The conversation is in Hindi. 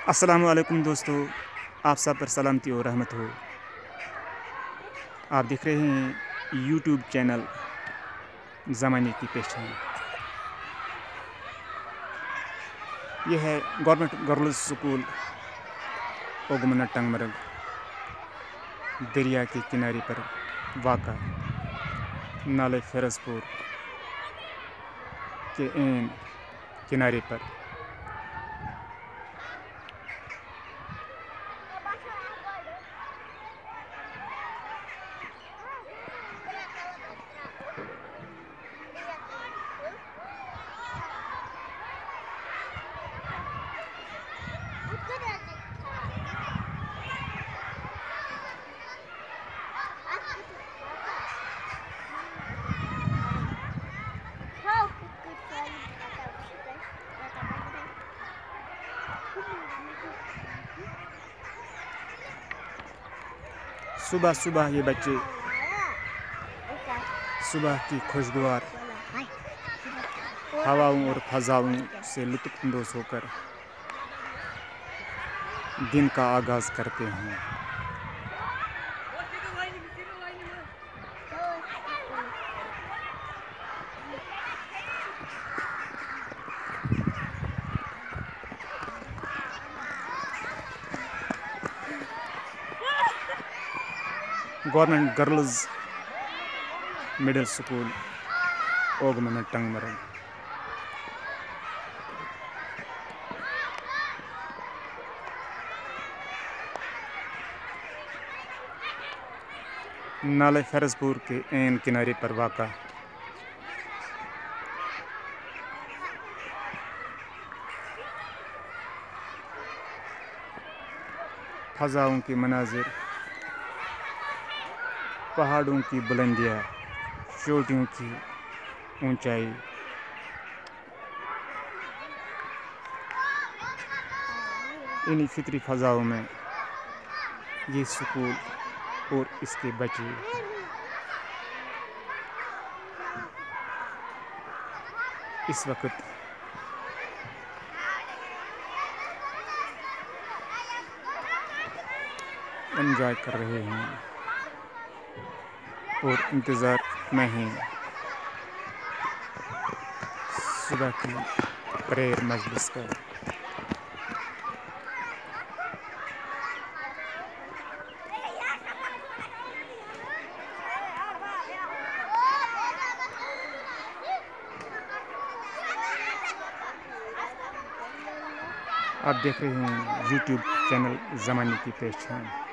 अस्सलामुअलैकुम दोस्तों, आप सब पर सलामती और रहमत हो। आप देख रहे हैं यूट्यूब चैनल ज़माने की पहचान। यह है गवर्नमेंट गर्ल्स स्कूल ओगमना टंगमरग, दरिया के किनारे पर वाक़ा नाले फ़िरोज़पुर के एन किनारे पर। सुबह सुबह ये बच्चे सुबह की खुशगवार हवाओं और फ़ज़ाओं से लुत्फ़अंदोज़ होकर दिन का आगाज़ करते हैं। Government girls middle school Ogmana Tangmarg. नाले फ़िरोज़पुर के एन किनारे पर वाक़ा फ़ज़ाओं के मनाज़िर, पहाड़ों की बुलंदियाँ, चोटियों की ऊंचाई, इन्हीं फितरी फ़ज़ाओं में ये स्कूल और इसके बच्चे इस वक्त एंजॉय कर रहे हैं और इंतज़ार में हैं सुबह की प्रेयर मजलिस का। आप देख रहे हैं यूट्यूब चैनल ज़माने की पहचान।